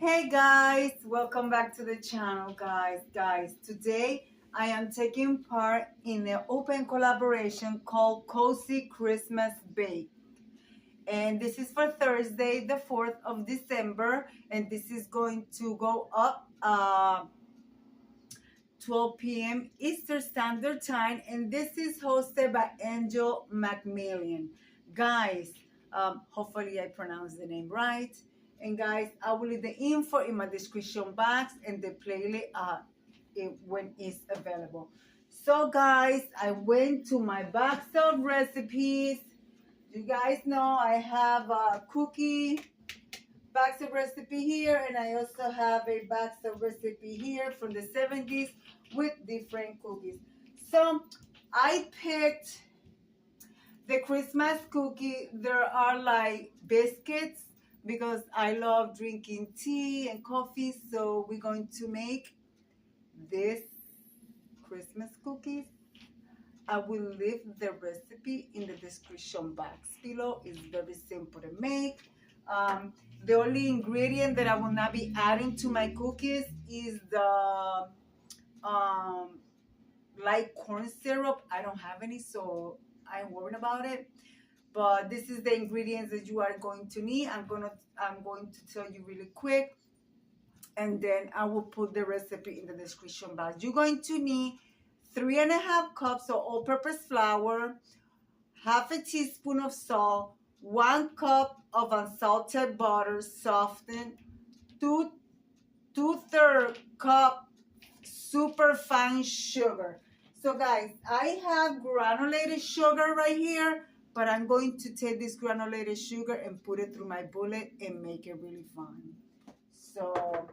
Hey guys, welcome back to the channel, guys. Today I am taking part in an open collaboration called Cozy Christmas Bake. And this is for Thursday, the 4th of December, and this is going to go up 12 p.m. Eastern Standard Time, and this is hosted by Angel Macmillan. Guys, hopefully I pronounced the name right. And guys, I will leave the info in my description box and the playlist when it's available. So guys, I went to my box of recipes. You guys know I have a cookie box of recipe here, and I also have a box of recipe here from the 70s with different cookies. So I picked the Christmas cookie. There are like biscuits because I love drinking tea and coffee, so we're going to make this Christmas cookies. I will leave the recipe in the description box below. It's very simple to make. The only ingredient that I will not be adding to my cookies is the light corn syrup. I don't have any, so I'm worried about it. But this is the ingredients that you are going to need. I'm going to tell you really quick, and then I will put the recipe in the description box. You're going to need 3.5 cups of all-purpose flour, half a teaspoon of salt, 1 cup of unsalted butter softened, two-third cup superfine sugar. So guys, I have granulated sugar right here, but I'm going to take this granulated sugar and put it through my bullet and make it really fine. So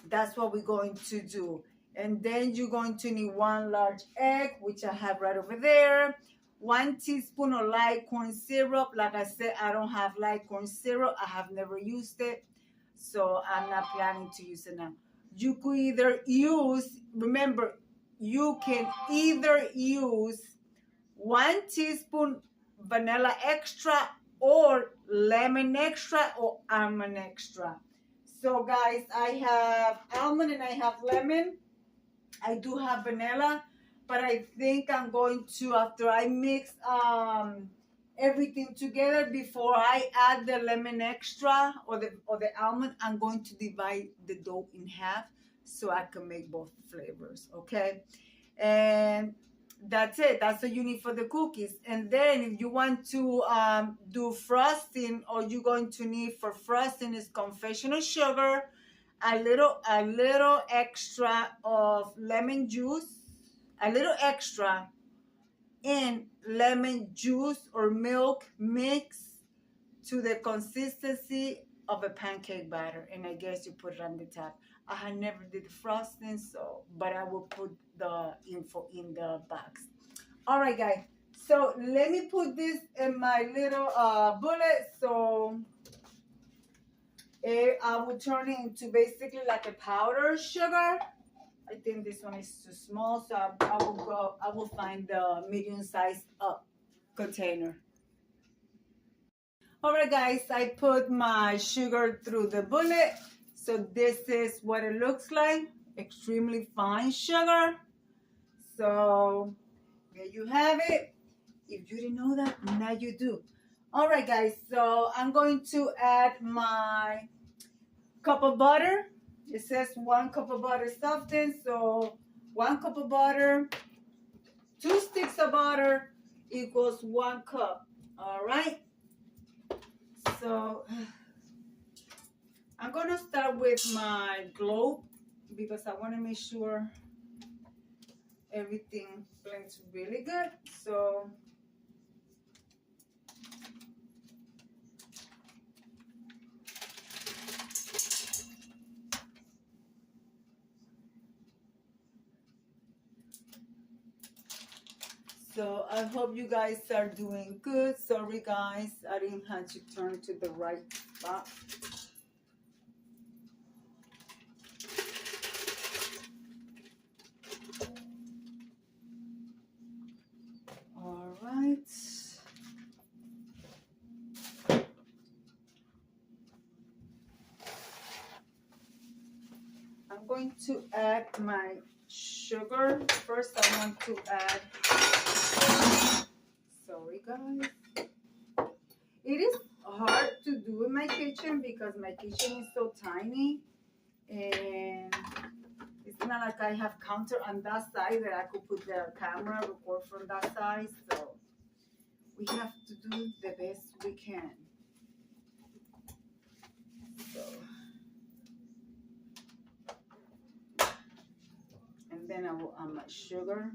that's what we're going to do. And then you're going to need 1 large egg, which I have right over there. 1 teaspoon of light corn syrup. Like I said, I don't have light corn syrup. I have never used it, so I'm not planning to use it now. You could either use, remember, you can either use 1 teaspoon vanilla extra or lemon extra or almond extra. So guys, I have almond and I have lemon. I do have vanilla, but I think I'm going to, after I mix everything together, before I add the lemon extra or the almond, I'm going to divide the dough in half so I can make both flavors, okay? And that's it. That's what you need for the cookies. And then if you want to do frosting, all you're going to need for frosting is confectioner sugar, a little extra of lemon juice, a little extra, and lemon juice or milk mixed to the consistency of a pancake batter. And I guess you put it on the top. I had never did frosting, so, but I will put the info in the box. All right, guys. So let me put this in my little bullet. So I will turn it into basically like a powder sugar. I think this one is too small, so I will find the medium-sized container. All right, guys, I put my sugar through the bullet. So this is what it looks like. Extremely fine sugar. So there you have it. If you didn't know that, now you do. All right, guys, so I'm going to add my cup of butter. It says 1 cup of butter softened. So 1 cup of butter, 2 sticks of butter equals 1 cup. All right. So I'm going to start with my globe because I want to make sure everything blends really good. So I hope you guys are doing good. Sorry guys, I didn't have to turn to the right spot. All right. I'm going to add my sugar. First, I want to add, sorry guys. It is hard to do in my kitchen because my kitchen is so tiny, and it's not like I have counter on that side that I could put the camera, record from that side. So we have to do the best we can. So, and then I will add my sugar.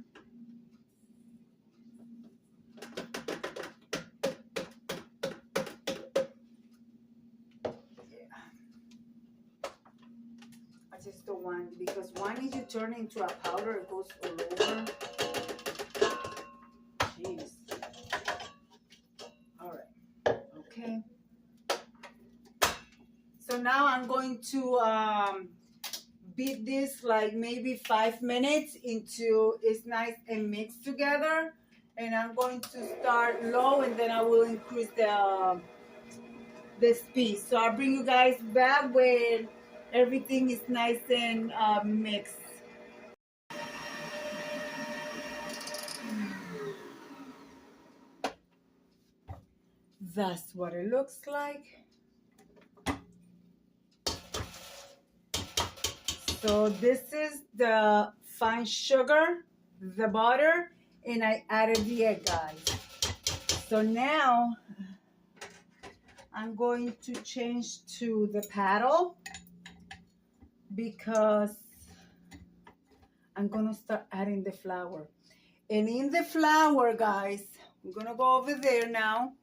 I just don't want, because once you turn into a powder, it goes all over. Jeez. All right. Okay. So now I'm going to beat this like maybe 5 minutes until it's nice and mixed together. And I'm going to start low, and then I will increase the speed. So I'll bring you guys back when everything is nice and mixed. That's what it looks like. So this is the fine sugar, the butter, and I added the egg, guys. So now I'm going to change to the paddle because I'm gonna start adding the flour. And in the flour, guys, I'm gonna go over there now.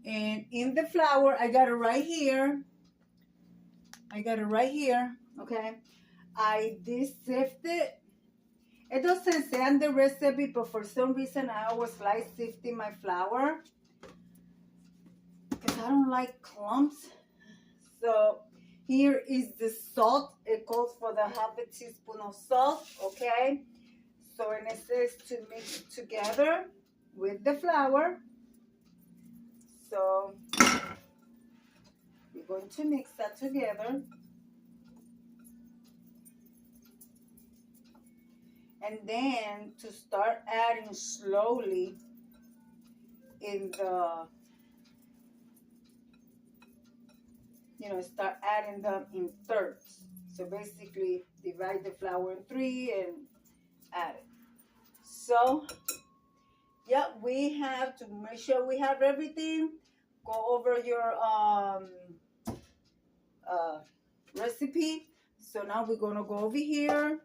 And in the flour, I got it right here. Okay. I sifted. It doesn't say on the recipe, but for some reason I always like sifting my flour because I don't like clumps. So here is the salt. It calls for the half a teaspoon of salt, okay? So and it says to mix it together with the flour. So we're going to mix that together. And then to start adding slowly in the, start adding them in thirds. So basically divide the flour in 3 and add it. So yeah, we have to make sure we have everything. Go over your recipe. So now we're gonna go over here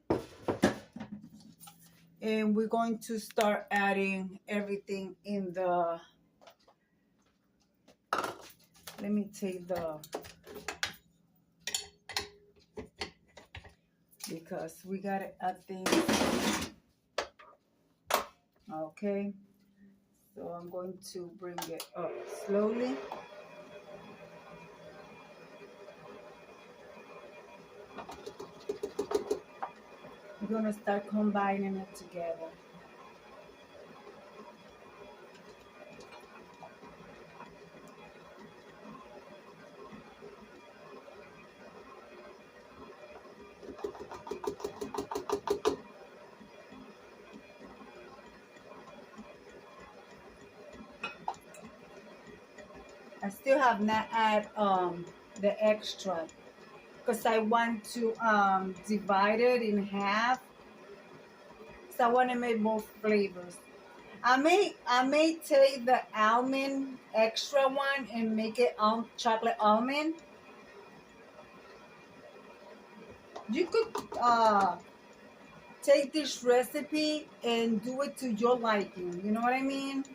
and we're going to start adding everything in the, let me take because we gotta add things. Okay, so I'm going to bring it up slowly. We're gonna start combining it together. I still have not add the extra because I want to divide it in half. So I want to make both flavors. I may take the almond extra one and make it chocolate almond. You could take this recipe and do it to your liking. You know what I mean?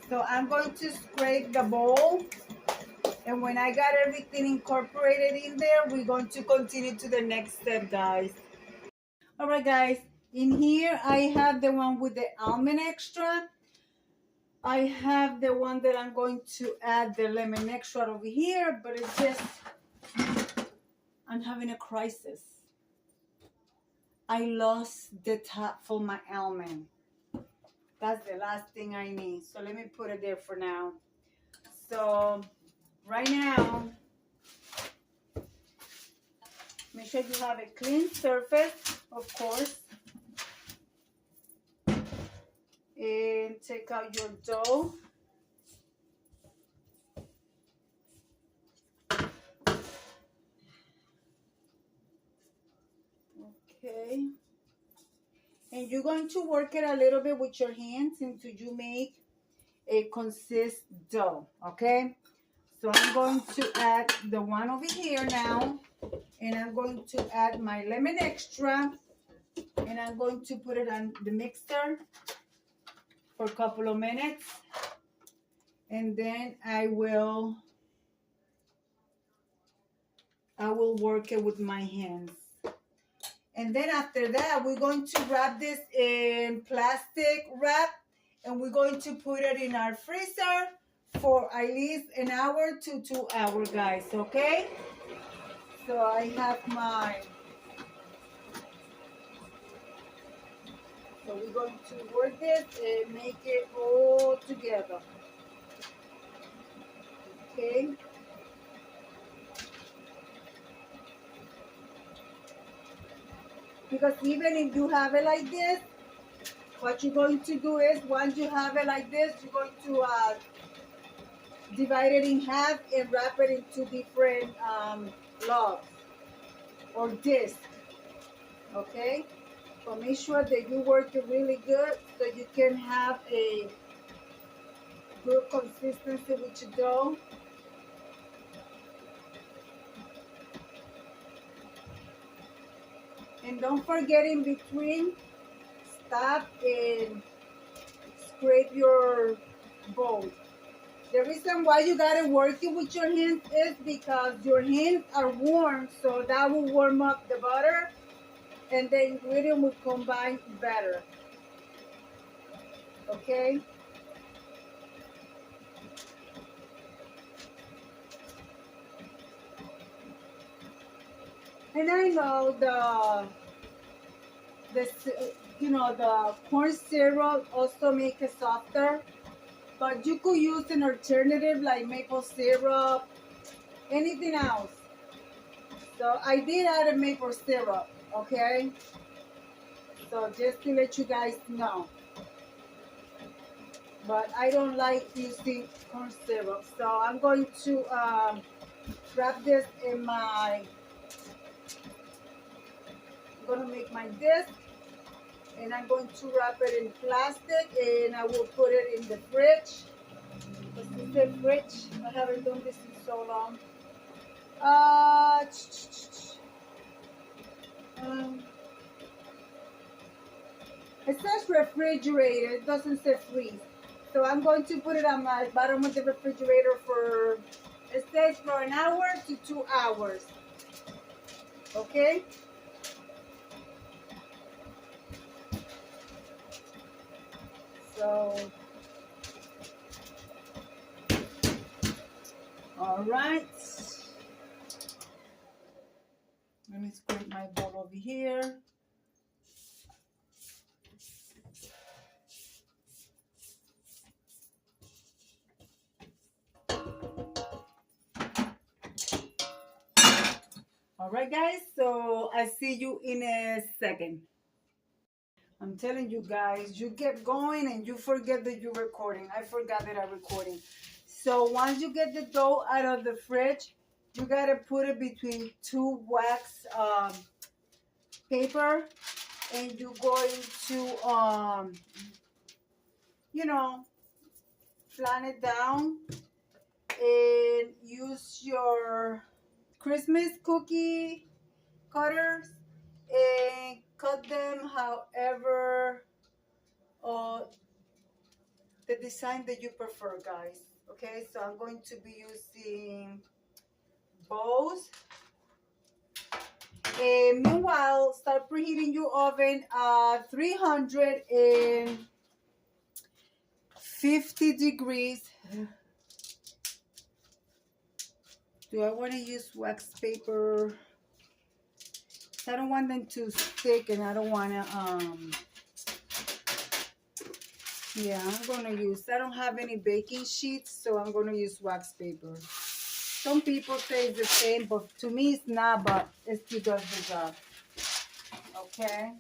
So I'm going to scrape the bowl. And when I got everything incorporated in there, we're going to continue to the next step, guys. All right, guys. In here, I have the one with the almond extract. I have the one that I'm going to add the lemon extract over here, but it's just, I'm having a crisis. I lost the top for my almond. That's the last thing I need. So let me put it there for now. So right now, make sure you have a clean surface, of course. And take out your dough. Okay. And you're going to work it a little bit with your hands until you make a consist dough, okay? So I'm going to add the one over here now, and I'm going to add my lemon extra, and I'm going to put it on the mixer for a couple of minutes, and then I will work it with my hands. And then after that, we're going to wrap this in plastic wrap, and we're going to put it in our freezer for at least an hour to 2 hours, guys, okay? So I have mine. So we're going to work this and make it all together, okay? Because even if you have it like this, what you're going to do is, once you have it like this, you're going to divide it in half and wrap it into different logs or discs, okay? So make sure that you work it really good so you can have a good consistency with your dough. And don't forget in between, stop and scrape your bowl. The reason why you gotta work it with your hands is because your hands are warm, so that will warm up the butter and the ingredient will combine better. Okay? And I know the corn syrup also make it softer, but you could use an alternative like maple syrup, anything else. So I did add a maple syrup, okay? So just to let you guys know. But I don't like using corn syrup. So I'm going to wrap this in my, I'm going to make my disc. And I'm going to wrap it in plastic and I will put it in the fridge. This is the fridge. I haven't done this in so long. It says refrigerator, it doesn't say freeze. So I'm going to put it on my bottom of the refrigerator for, it says for an hour to 2 hours. Okay? So, all right. Let me scrape my bowl over here. All right, guys. So I see you in a second. I'm telling you guys, you get going and you forget that you're recording. I forgot that I'm recording. So once you get the dough out of the fridge, you gotta put it between two wax paper, and you're going to flatten it down and use your Christmas cookie cutters and cut them however the design that you prefer, guys. Okay, so I'm going to be using bows. And meanwhile, start preheating your oven at 350 degrees. Do I want to use wax paper? I don't want them to stick, and I don't want to Yeah, I'm gonna use, I don't have any baking sheets, so I'm gonna use wax paper. Some people say it's the same, but to me it's not, but it still does the job. Okay.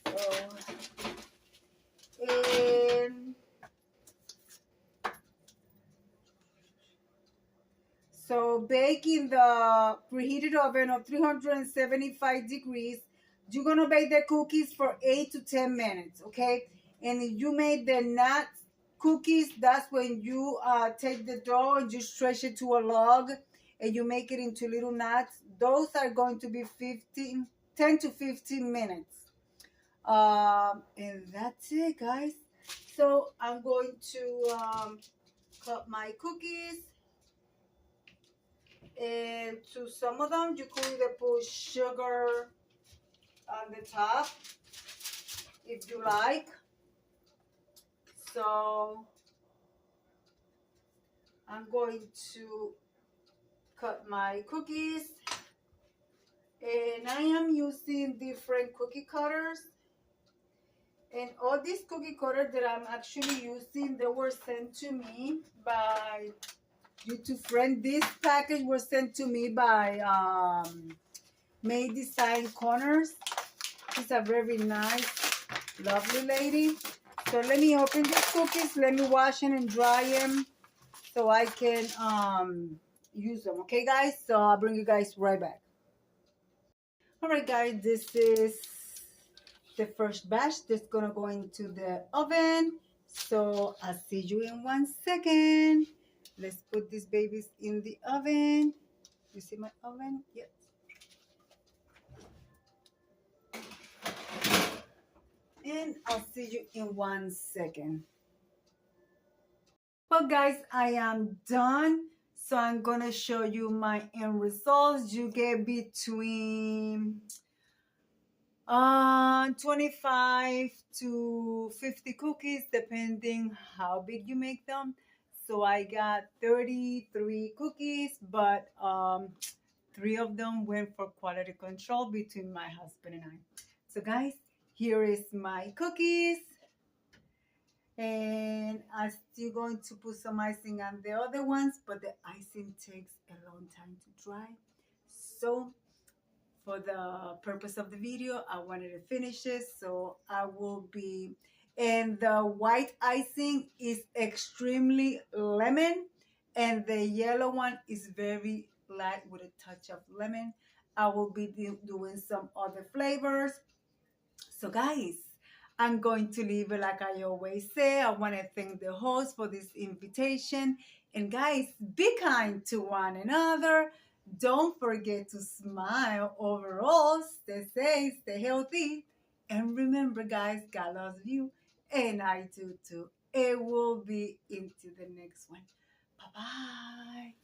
So, and so bake in the preheated oven of 375 degrees. You're gonna bake the cookies for 8 to 10 minutes, okay? And if you made the nut cookies, that's when you take the dough and you stretch it to a log and you make it into little nuts. Those are going to be 10 to 15 minutes. And that's it, guys. So I'm going to cut my cookies. And to some of them, you could either put sugar on the top if you like. So I'm going to cut my cookies. And I am using different cookie cutters. And all these cookie cutters that I'm actually using, they were sent to me by YouTube friend. This package was sent to me by May Design Corners. She's a very nice, lovely lady. So let me open these cookies. Let me wash them and dry them so I can use them. Okay, guys? So I'll bring you guys right back. All right, guys. This is the first batch that's going to go into the oven. So I'll see you in 1 second. Let's put these babies in the oven. You see my oven? Yes. And I'll see you in 1 second. Well, guys, I am done. So I'm going to show you my end results. You get between 25 to 50 cookies, depending how big you make them. So I got 33 cookies, but 3 of them went for quality control between my husband and I. So guys, here is my cookies. And I'm still going to put some icing on the other ones, but the icing takes a long time to dry. So for the purpose of the video, I wanted to finish it, so I will be, and the white icing is extremely lemon, and the yellow one is very light with a touch of lemon. I will be doing some other flavors. So guys, I'm going to leave it like I always say. I want to thank the host for this invitation. And guys, be kind to one another. Don't forget to smile. Overall, stay safe, stay healthy. And remember, guys, God loves you. And I do too. It will be into the next one. Bye-bye.